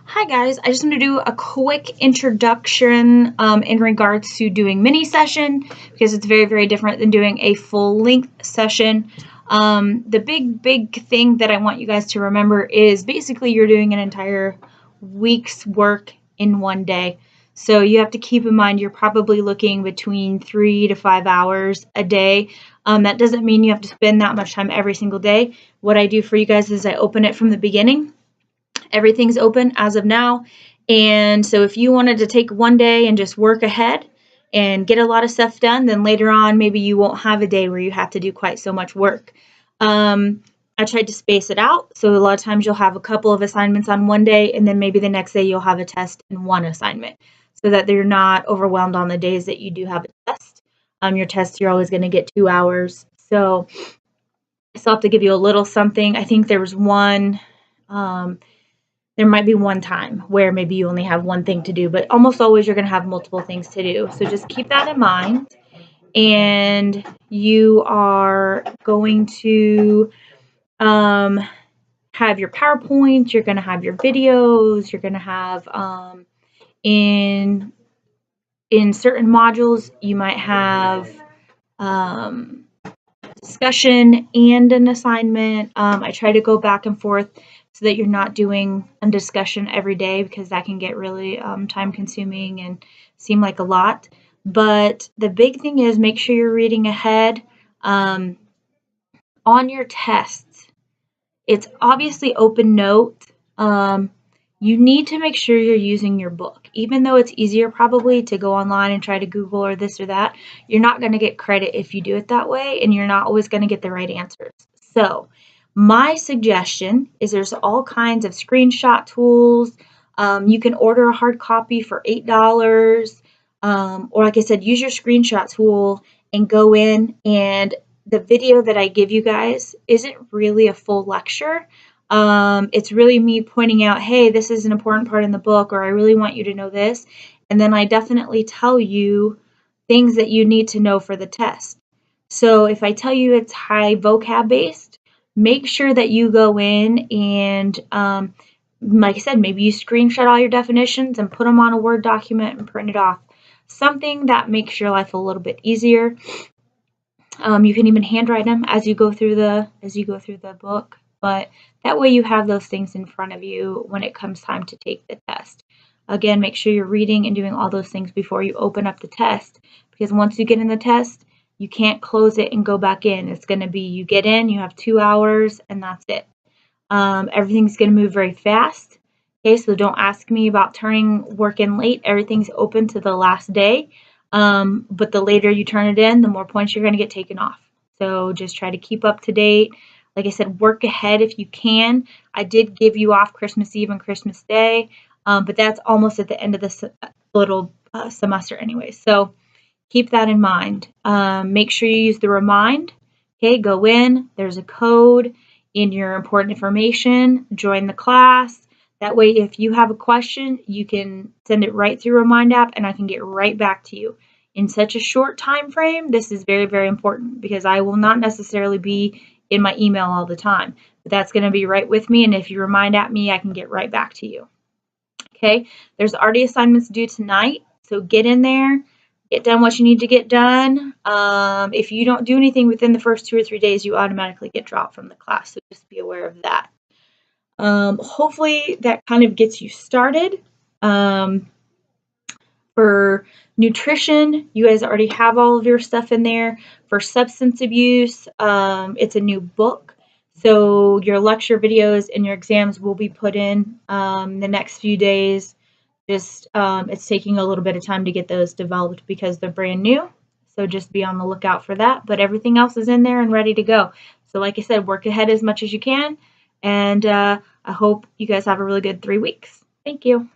Hi guys, I just want to do a quick introduction in regards to doing mini session because it's very, very different than doing a full length session. The big thing that I want you guys to remember is basically you're doing an entire week's work in one day. So you have to keep in mind you're probably looking between 3 to 5 hours a day. That doesn't mean you have to spend that much time every single day. What I do for you guys is I open it from the beginning. Everything's open as of now. And so if you wanted to take one day and just work ahead and get a lot of stuff done, then later on, maybe you won't have a day where you have to do quite so much work. I tried to space it out. So a lot of times you'll have a couple of assignments on one day, and then maybe the next day you'll have a test and one assignment so that they're not overwhelmed on the days that you do have a test. Your test, you're always going to get 2 hours. So I still have to give you a little something. I think there was one, there might be one time where maybe you only have one thing to do, but almost always you're going to have multiple things to do. So just keep that in mind. And you are going to have your PowerPoint, you're going to have your videos, you're going to have in certain modules, you might have discussion and an assignment. I try to go back and forth so that you're not doing a discussion every day because that can get really time consuming and seem like a lot. But the big thing is make sure you're reading ahead on your tests. It's obviously open note. You need to make sure you're using your book. Even though it's easier probably to go online and try to Google or this or that, you're not going to get credit if you do it that way, and you're not always going to get the right answers. So my suggestion is there's all kinds of screenshot tools. You can order a hard copy for $8. Or like I said, use your screenshot tool and go in, and the video that I give you guys isn't really a full lecture. It's really me pointing out, hey, this is an important part in the book, or I really want you to know this. And then I definitely tell you things that you need to know for the test. So if I tell you it's high vocab based, make sure that you go in and, like I said, maybe you screenshot all your definitions and put them on a Word document and print it off. Something that makes your life a little bit easier. You can even handwrite them as you go through the book, but that way you have those things in front of you when it comes time to take the test. Again, make sure you're reading and doing all those things before you open up the test, because once you get in the test, you can't close it and go back in. It's going to be you get in, you have 2 hours, and that's it. Everything's going to move very fast. Okay, so don't ask me about turning work in late. Everything's open to the last day. But the later you turn it in, the more points you're going to get taken off. So just try to keep up to date. Like I said, work ahead if you can. I did give you off Christmas Eve and Christmas Day, but that's almost at the end of the little semester anyway. So keep that in mind. Make sure you use the Remind. Okay, go in. There's a code in your important information. Join the class. That way, if you have a question, you can send it right through Remind app, and I can get right back to you. In such a short time frame, this is very, very important because I will not necessarily be in my email all the time. But that's going to be right with me, and if you Remind at me, I can get right back to you. Okay, there's already assignments due tonight, so get in there, get done what you need to get done. If you don't do anything within the first 2 or 3 days, you automatically get dropped from the class, so just be aware of that. Hopefully that kind of gets you started. For nutrition, you guys already have all of your stuff in there. For substance abuse, it's a new book. So your lecture videos and your exams will be put in the next few days. Just it's taking a little bit of time to get those developed because they're brand new. So just be on the lookout for that. But everything else is in there and ready to go. So like I said, work ahead as much as you can. And I hope you guys have a really good 3 weeks. Thank you.